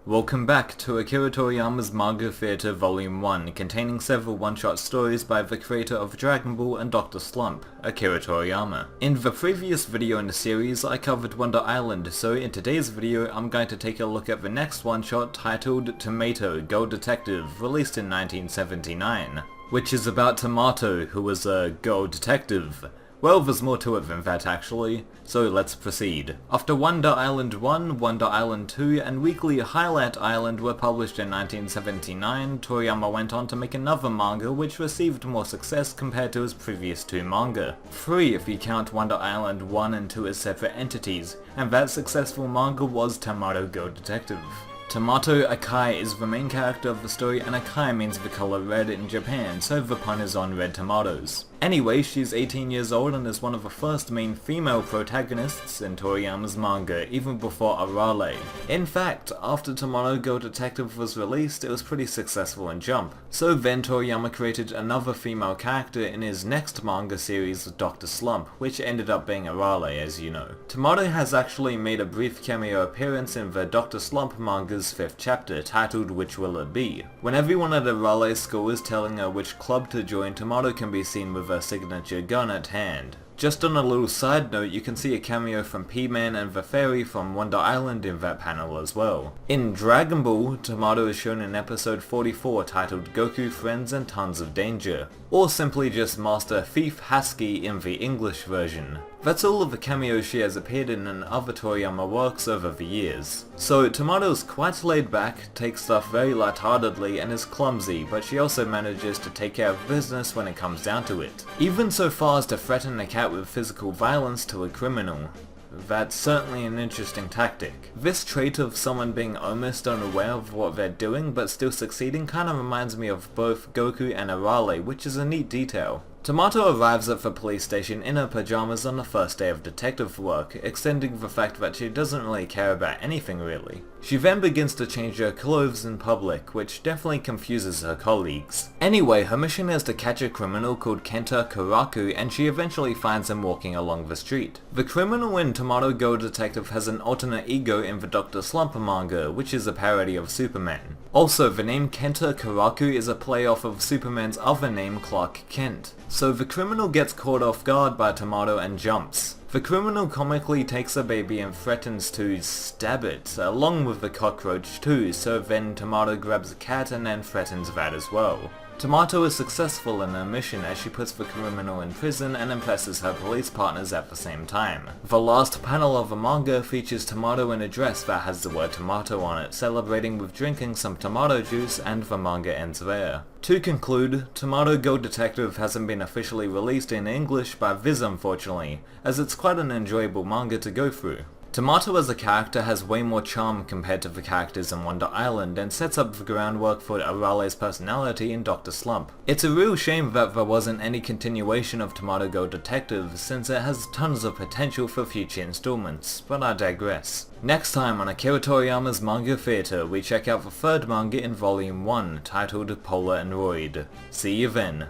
Welcome back to Akira Toriyama's Manga Theatre Volume 1, containing several one-shot stories by the creator of Dragon Ball and Dr. Slump, Akira Toriyama. In the previous video in the series, I covered Wonder Island, so in today's video I'm going to take a look at the next one-shot titled Tomato Go Detective, released in 1979, which is about Tomato, who was a Go Detective. Well, there's more to it than that actually, so let's proceed. After Wonder Island 1, Wonder Island 2, and Weekly Highlight Island were published in 1979, Toriyama went on to make another manga which received more success compared to his previous two manga. 3 if you count Wonder Island 1 and 2 as separate entities, and that successful manga was Tomato Go Detective. Tomato Akai is the main character of the story, and Akai means the color red in Japan, so the pun is on red tomatoes. Anyway, she's 18 years old and is one of the first main female protagonists in Toriyama's manga, even before Arale. In fact, after Tomato Go Detective was released, it was pretty successful in Jump. So then Toriyama created another female character in his next manga series, Dr. Slump, which ended up being Arale, as you know. Tomato has actually made a brief cameo appearance in the Dr. Slump manga's 5th chapter, titled Which Will It Be? When everyone at Arale's school is telling her which club to join, Tomato can be seen with a signature gun at hand. Just on a little side note, you can see a cameo from P-Man and the Fairy from Wonder Island in that panel as well. In Dragon Ball, Tomato is shown in episode 44 titled Goku, Friends and Tons of Danger, or simply just Master Thief Husky in the English version. That's all of the cameos she has appeared in other Toriyama works over the years. So Tomato's quite laid back, takes stuff very lightheartedly and is clumsy, but she also manages to take care of business when it comes down to it. Even so far as to threaten a cat with physical violence to a criminal. That's certainly an interesting tactic. This trait of someone being almost unaware of what they're doing but still succeeding kinda reminds me of both Goku and Arale, which is a neat detail. Tomato arrives at the police station in her pajamas on the first day of detective work, extending the fact that she doesn't really care about anything really. She then begins to change her clothes in public, which definitely confuses her colleagues. Anyway, her mission is to catch a criminal called Kenta Karaku, and she eventually finds him walking along the street. The criminal in Tomato Go Detective has an alternate ego in the Dr. Slump manga, which is a parody of Superman. Also, the name Kenta Karaku is a play off of Superman's other name, Clark Kent. So the criminal gets caught off guard by Tomato and jumps. The criminal comically takes a baby and threatens to stab it, along with the cockroach too, so then Tomato grabs a cat and then threatens that as well. Tomato is successful in her mission as she puts the criminal in prison and impresses her police partners at the same time. The last panel of the manga features Tomato in a dress that has the word tomato on it, celebrating with drinking some tomato juice, and the manga ends there. To conclude, Tomato Go Detective hasn't been officially released in English by Viz unfortunately, as it's quite an enjoyable manga to go through. Tomato as a character has way more charm compared to the characters in Wonder Island and sets up the groundwork for Arale's personality in Dr. Slump. It's a real shame that there wasn't any continuation of Tomato Go Detective since it has tons of potential for future installments, but I digress. Next time on Akira Toriyama's Manga Theatre, we check out the third manga in Volume 1 titled Polar and Roid. See you then.